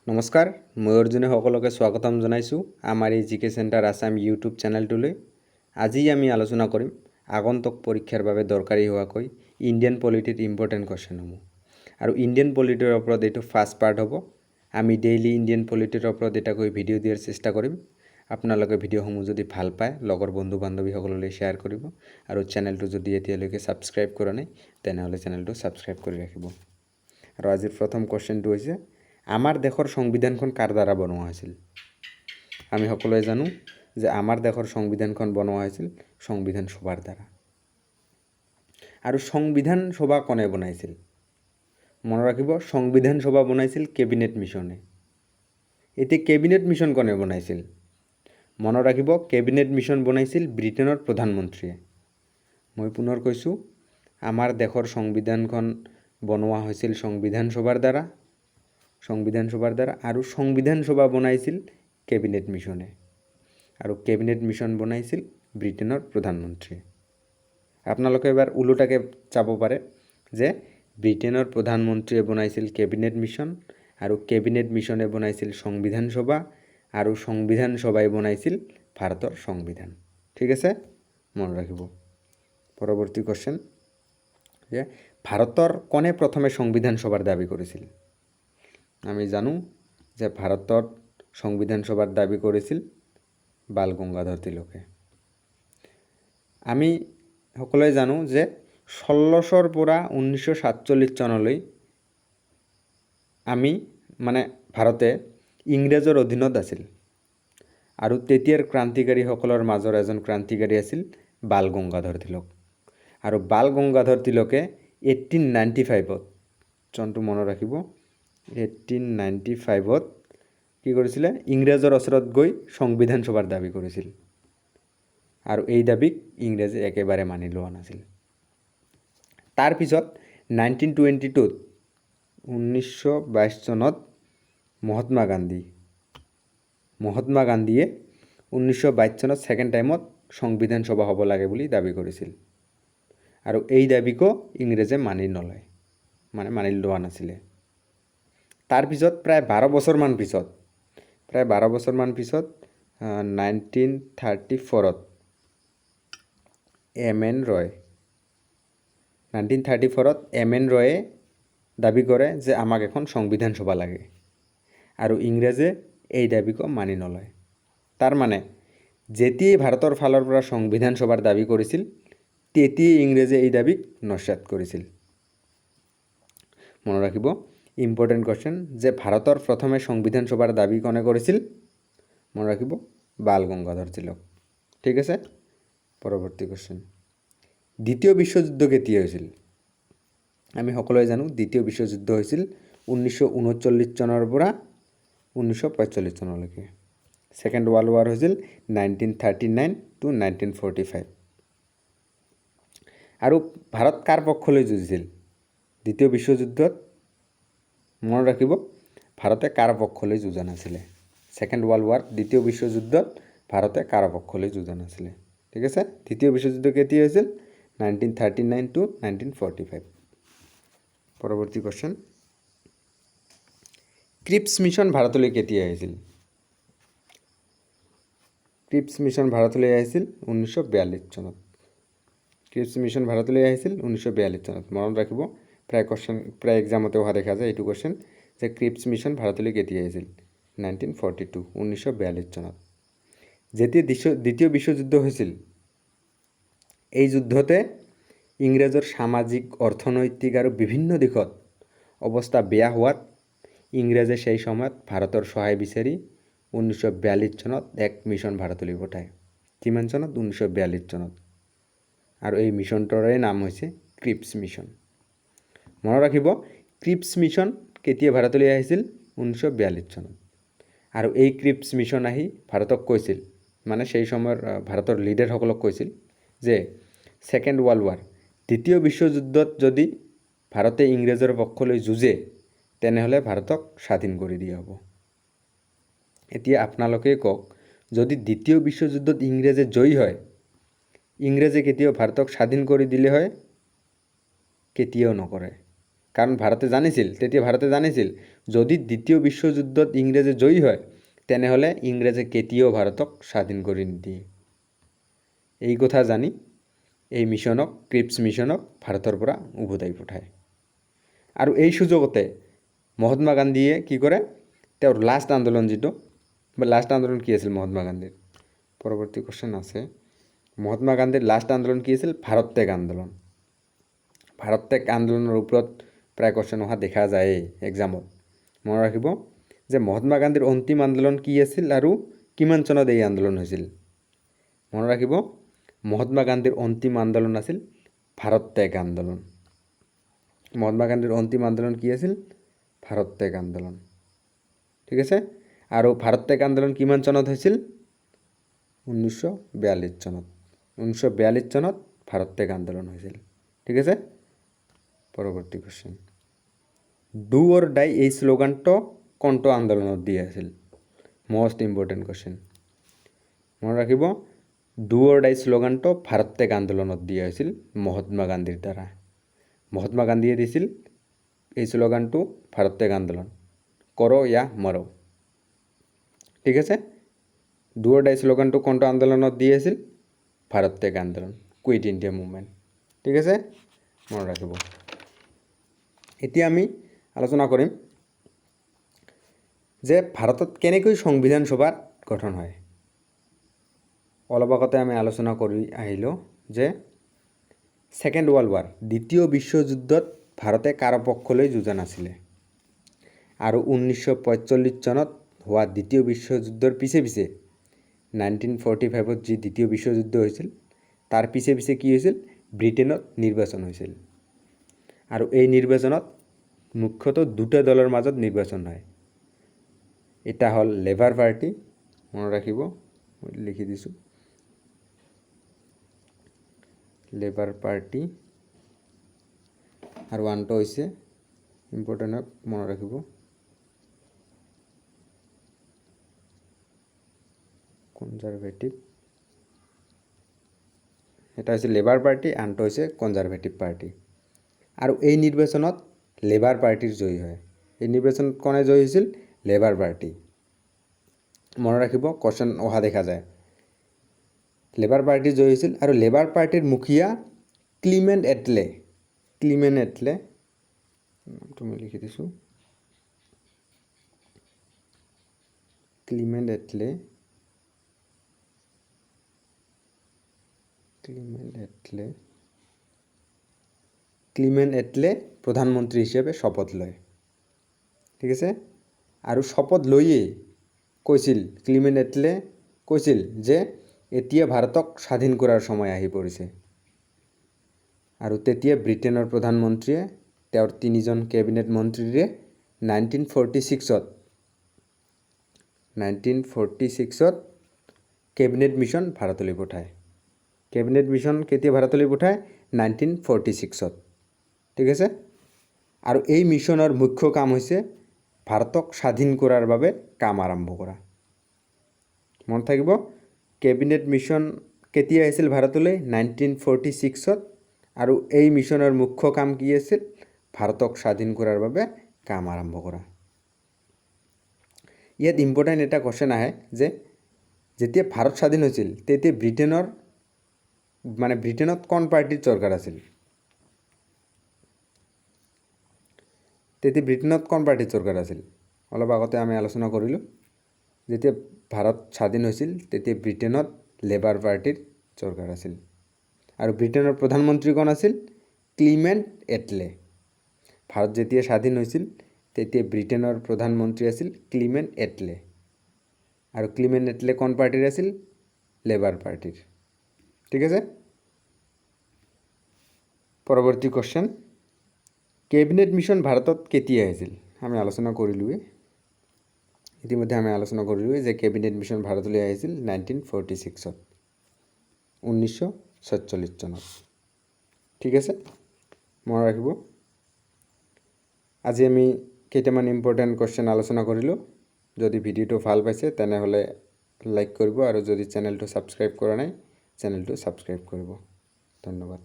নমস্কাৰ, মই অৰ্জুনে সকলোকে স্বাগতম জনাইছোঁ আমাৰ এই জিকে চেণ্টাৰ আছাম ইউটিউব চেনেলটোলৈ। আজি আমি আলোচনা কৰিম আগন্তুক পৰীক্ষাৰ বাবে দৰকাৰী হোৱাকৈ ইণ্ডিয়ান পলিটিৰ ইম্পৰ্টেণ্ট কুৱেশ্যনসমূহ। আৰু ইণ্ডিয়ান পলিটিৰ ওপৰত এইটো ফাৰ্ষ্ট পাৰ্ট হ'ব। আমি ডেইলি ইণ্ডিয়ান পলিটিৰ ওপৰত এটাকৈ ভিডিঅ' দিয়াৰ চেষ্টা কৰিম। আপোনালোকে ভিডিঅ'সমূহ যদি ভাল পায় লগৰ বন্ধু বান্ধৱীসকললৈ শ্বেয়াৰ কৰিব আৰু চেনেলটো যদি এতিয়ালৈকে ছাবস্ক্ৰাইব কৰা নাই তেনেহ'লে চেনেলটো ছাবস্ক্ৰাইব কৰি ৰাখিব। আৰু আজিৰ প্ৰথম কুৱেশ্যনটো হৈছে আমাৰ দেশৰ সংবিধানখন কাৰ দ্বাৰা বনোৱা হৈছিল? আমি সকলোৱে জানো যে আমাৰ দেশৰ সংবিধানখন বনোৱা হৈছিল সংবিধান সভাৰ দ্বাৰা। আৰু সংবিধান সভা কোনে বনাইছিল? মনত ৰাখিব, সংবিধান সভা বনাইছিল কেবিনেট মিছনে। এতিয়া কেবিনেট মিছন কোনে বনাইছিল? মনত ৰাখিব, কেবিনেট মিছন বনাইছিল ব্ৰিটেইনৰ প্ৰধানমন্ত্ৰীয়ে। মই পুনৰ কৈছোঁ, আমাৰ দেশৰ সংবিধানখন বনোৱা হৈছিল সংবিধান সভাৰ দ্বাৰা আৰু সংবিধান সভা বনাইছিল কেবিনেট মিছনে। আৰু কেবিনেট মিছন বনাইছিল ব্ৰিটেইনৰ প্ৰধানমন্ত্ৰীয়ে। আপোনালোকে এবাৰ ওলোটাকে চাব পাৰে যে ব্ৰিটেইনৰ প্ৰধানমন্ত্ৰীয়ে বনাইছিল কেবিনেট মিছন আৰু কেবিনেট মিছনে বনাইছিল সংবিধান সভা আৰু সংবিধান সভাই বনাইছিল ভাৰতৰ সংবিধান। ঠিক আছে, মনত ৰাখিব। পৰৱৰ্তী কোৱেশ্যন যে ভাৰতৰ কোনে প্ৰথমে সংবিধান সভাৰ দাবী কৰিছিল? আমি জানো যে ভাৰতত সংবিধান সভাৰ দাবী কৰিছিল বাল গংগাধৰ তিলকে। আমি সকলোৱে জানো যে 1600ৰ পৰা 1947 চনলৈ ভাৰতে ইংৰাজৰ অধীনত আছিল। আৰু তেতিয়াৰ ক্ৰান্তিকাৰীসকলৰ মাজৰ এজন ক্ৰান্তিকাৰী আছিল বাল গংগাধৰ তিলক। আৰু বাল গংগাধৰ তিলকে 1895ত, চনটো মনত ৰাখিব, 1895ত কি কৰিছিলে? ইংৰাজৰ ওচৰত গৈ সংবিধান সভাৰ দাবী কৰিছিল। আৰু এই দাবীক ইংৰাজে একেবাৰে মানি লোৱা নাছিল। তাৰপিছত 1922ত 1922 চনত মহাত্মা গান্ধীয়ে 1922 চনত ছেকেণ্ড টাইমত সংবিধান সভা হ'ব লাগে বুলি দাবী কৰিছিল। আৰু এই দাবীকো ইংৰাজে মানি লোৱা নাছিলে। তাৰপিছত প্ৰায় 12 বছৰমান পিছত 1934ত এম এন ৰয়ে দাবী কৰে যে আমাক এখন সংবিধান সভা লাগে। আৰু ইংৰাজে এই দাবীকো মানি নলয়। তাৰমানে যেতিয়াই ভাৰতৰ ফালৰ পৰা সংবিধান সভাৰ দাবী কৰিছিল তেতিয়াই ইংৰাজে এই দাবীক নস্যাৎ কৰিছিল। মনত ৰাখিব, ইম্পৰ্টেণ্ট কুৱেশ্যন যে ভাৰতৰ প্ৰথমে সংবিধান সভাৰ দাবী কোনে কৰিছিল? মনত ৰাখিব, বাল গংগাধৰ তিলক। ঠিক আছে, পৰৱৰ্তী কুৱেশ্যন। দ্বিতীয় বিশ্বযুদ্ধ কেতিয়া হৈছিল? আমি সকলোৱে জানো দ্বিতীয় বিশ্বযুদ্ধ হৈছিল 1939 চনৰ পৰা 1945 চনলৈকে। ছেকেণ্ড ৱৰ্ল্ড ৱাৰ হৈছিল 1939 to 1945। আৰু ভাৰত কাৰ পক্ষলৈ যুঁজিছিল দ্বিতীয় বিশ্বযুদ্ধত? মনত ৰাখিব, ভাৰতে কাৰ পক্ষলৈ যুঁজা নাছিলে। ছেকেণ্ড ৱৰ্ল্ড ৱাৰ, দ্বিতীয় বিশ্বযুদ্ধত ভাৰতে কাৰ পক্ষলৈ যুঁজা নাছিলে। ঠিক আছে, দ্বিতীয় বিশ্বযুদ্ধ কেতিয়া হৈছিল? 1939 to 1945। পৰৱৰ্তী কুৱেশ্যন, ক্ৰিপছ মিছন ভাৰতলৈ কেতিয়া আহিছিল? ক্ৰিপছ মিছন ভাৰতলৈ আহিছিল 1942 চনত। ক্ৰিপছ মিছন ভাৰতলৈ আহিছিল 1942 চনত। মনত ৰাখিব, প্ৰায় এক্সামতে অহা দেখা যায় এইটো কুৱেশ্যন যে ক্ৰিপছ মিছন ভাৰতলৈ কেতিয়া আহিছিল? 1942 চনত। যেতিয়া দ্বিতীয় বিশ্বযুদ্ধ হৈছিল, এই যুদ্ধতে ইংৰাজৰ সামাজিক, অৰ্থনৈতিক আৰু বিভিন্ন দিশত অৱস্থা বেয়া হোৱাত ইংৰাজে সেই সময়ত ভাৰতৰ সহায় বিচাৰি 1942 চনত এক মিছন ভাৰতলৈ পঠায়। কিমান চনত? 1942 চনত। আৰু এই মিছনটোৰে নাম হৈছে ক্ৰিপছ মিছন। মনত ৰাখিব, ক্ৰিপছ মিছন কেতিয়া ভাৰতলৈ আহিছিল? 1942 চনত। আৰু এই ক্ৰিপছ মিছন আহি ভাৰতক কৈছিল, সেই সময়ৰ ভাৰতৰ লিডাৰসকলক কৈছিল যে ছেকেণ্ড ৱৰ্ল্ড ৱাৰ, দ্বিতীয় বিশ্বযুদ্ধত যদি ভাৰতে ইংৰাজৰ পক্ষলৈ যুঁজে তেনেহ'লে ভাৰতক স্বাধীন কৰি দিয়া হ'ব। এতিয়া আপোনালোকে কওক, যদি দ্বিতীয় বিশ্বযুদ্ধত ইংৰাজে জয়ী হয়, ইংৰাজে কেতিয়াও ভাৰতক স্বাধীন কৰি দিলে হয়? কেতিয়াও নকৰে। কাৰণ তেতিয়া ভাৰতে জানিছিল যদি দ্বিতীয় বিশ্বযুদ্ধত ইংৰেজে জয়ী হয় তেনেহ'লে ইংৰেজে কেতিয়াও ভাৰতক স্বাধীন কৰি নিদিয়ে। এই কথা জানি এই মিছনক ক্ৰিপছ মিছনক ভাৰতৰ পৰা উভতাই পঠায়। আৰু এই সুযোগতে মহাত্মা গান্ধীয়ে কি কৰে, তেওঁৰ লাষ্ট আন্দোলন লাষ্ট আন্দোলন কি আছিল মহাত্মা গান্ধীৰ, পৰৱৰ্তী কোৱেশ্যন আছে। মহাত্মা গান্ধীৰ লাষ্ট আন্দোলন কি আছিল? ভাৰত ত্যাগ আন্দোলন। ভাৰত ত্যাগ আন্দোলনৰ ওপৰত প্ৰায় কোৱেশ্যন অহা দেখা যায়েই এক্সামত। মনত ৰাখিব যে মহাত্মা গান্ধীৰ অন্তিম আন্দোলন কি আছিল আৰু কিমান চনত এই আন্দোলন হৈছিল। মনত ৰাখিব মহাত্মা গান্ধীৰ অন্তিম আন্দোলন আছিল ভাৰত ত্যাগ আন্দোলন। মহাত্মা গান্ধীৰ অন্তিম আন্দোলন কি আছিল? ভাৰত ত্যাগ আন্দোলন। ঠিক আছে। আৰু ভাৰত ত্যাগ আন্দোলন কিমান চনত হৈছিল? 1942 চনত। 1942 চনত ভাৰত ত্যাগ আন্দোলন হৈছিল। ঠিক আছে। পৰৱৰ্তী কোৱেশ্যন, ডু অৰ ডাই এই শ্লোগানটো কোনটো আন্দোলনত দিয়া আছিল? Most important question. মনত ৰাখিব ডু অৰ ডাই শ্লোগানটো ভাৰত ত্যাগ আন্দোলনত দিয়া হৈছিল মহাত্মা গান্ধীৰ দ্বাৰা। মহাত্মা গান্ধীয়ে দিছিল এই শ্লোগানটো ভাৰত ত্যাগ আন্দোলন, কৰো ইয়া মৰো। ঠিক আছে। ডু অৰ ডাই শ্লোগানটো কোনটো আন্দোলনত দিয়া আছিল? ভাৰত ত্যাগ আন্দোলন, কুইট ইণ্ডিয়া মুভমেণ্ট। ঠিক আছে, মনত ৰাখিব। এতিয়া আমি আলোচনা কৰিম যে ভাৰতত কেনেকৈ সংবিধান সভা গঠন হয়। অলপ আগতে আমি আলোচনা কৰি আহিলোঁ যে ছেকেণ্ড ৱৰ্ল্ড ৱাৰ, দ্বিতীয় বিশ্বযুদ্ধত ভাৰতে কাৰ পক্ষলৈ যুঁজা নাছিলে। আৰু 1945 চনত হোৱা দ্বিতীয় বিশ্বযুদ্ধৰ পিছে 1945ত যি দ্বিতীয় বিশ্বযুদ্ধ হৈছিল তাৰ পিছে কি হৈছিল? ব্ৰিটেইনত নিৰ্বাচন হৈছিল। আৰু এই নিৰ্বাচনত মুখ্যতঃ দুটা দলৰ মাজত নিৰ্বাচন হয়। এটা হ'ল লেবাৰ পাৰ্টি, মনত ৰাখিব মই লিখি দিছোঁ, লেবাৰ পাৰ্টি, আৰু আনটো হৈছে ইম্পৰ্টেণ্ট, মনত ৰাখিব কনজাৰভেটিভ। এটা হৈছে লেবাৰ পাৰ্টি, আনটো হৈছে কনজাৰভেটিভ পাৰ্টি। আৰু এই নিৰ্বাচনত লেবাৰ পাৰ্টিৰ জয়ী হয়। এই নিৰ্বাচনত কোনে জয়ী হৈছিল? Labour party. মনত ৰাখিব কোৱেশ্যন অহা দেখা যায়। লেবাৰ পাৰ্টি জয়ী হৈছিল আৰু লেবাৰ পাৰ্টিৰ মুখিয়া ক্লিমেণ্ট এটলে, নামটো মই লিখি দিছোঁ, ক্লিমেণ্ট এটলে প্ৰধানমন্ত্ৰী হিচাপে শপত লয়। ঠিক আছে। আৰু শপত লৈয়ে ক্লিমেণ্ট এটলে কৈছিল যে এতিয়া ভাৰতক স্বাধীন কৰাৰ সময় আহি পৰিছে। আৰু তেতিয়া ব্ৰিটেইনৰ প্ৰধানমন্ত্ৰীয়ে তেওঁৰ 3জন কেবিনেট মন্ত্ৰীৰে 1946ত কেবিনেট মিছন ভাৰতলৈ পঠায়। কেবিনেট মিছন কেতিয়া ভাৰতলৈ পঠায়? 1946ত। ঠিক আছে। আৰু এই মিছনৰ মুখ্য কাম হৈছে ভাৰতক স্বাধীন কৰাৰ বাবে কাম আৰম্ভ কৰা। মনত থাকিব কেবিনেট মিছন কেতিয়া আহিছিল ভাৰতলৈ? 1946ত। আৰু এই মিছনৰ মুখ্য কাম কি আছিল? ভাৰতক স্বাধীন কৰাৰ বাবে কাম আৰম্ভ কৰা। ইয়াত ইম্পৰ্টেণ্ট এটা কোৱেশ্যন আহে যে যেতিয়া ভাৰত স্বাধীন হৈছিল তেতিয়া ব্ৰিটেইনত কোন পাৰ্টিৰ চৰকাৰ আছিল? তেতিয়া ব্ৰিটেইনত কোন পাৰ্টিৰ চৰকাৰ আছিল? অলপ আগতে আমি আলোচনা কৰিলোঁ। যেতিয়া ভাৰত স্বাধীন হৈছিল তেতিয়া ব্ৰিটেইনত লেবাৰ পাৰ্টিৰ চৰকাৰ আছিল। আৰু ব্ৰিটেইনৰ প্ৰধানমন্ত্ৰী কোন আছিল? ক্লিমেণ্ট এটলে। ভাৰত যেতিয়া স্বাধীন হৈছিল তেতিয়া ব্ৰিটেইনৰ প্ৰধানমন্ত্ৰী আছিল ক্লিমেণ্ট এটলে। আৰু ক্লিমেণ্ট এটলে কোন পাৰ্টিৰ আছিল? লেবাৰ পাৰ্টিৰ। ঠিক আছে। পৰৱৰ্তী কোৱেশ্যন, কেবিনেট মিছন ভাৰতত কেতিয়া আহিছিল? আমি আলোচনা কৰিলোঁৱেই, ইতিমধ্যে আমি আলোচনা কৰিলোঁৱেই যে কেবিনেট মিছন ভাৰতলৈ আহিছিল 1946ত, 1947 চনত। ঠিক আছে, মনত ৰাখিব। আজি আমি কেইটামান ইম্পৰ্টেণ্ট কোৱেশ্যন আলোচনা কৰিলোঁ। যদি ভিডিঅ'টো ভাল পাইছে তেনেহ'লে লাইক কৰিব, আৰু যদি চেনেলটো ছাবস্ক্ৰাইব কৰা নাই চেনেলটো ছাবস্ক্ৰাইব কৰিব। ধন্যবাদ।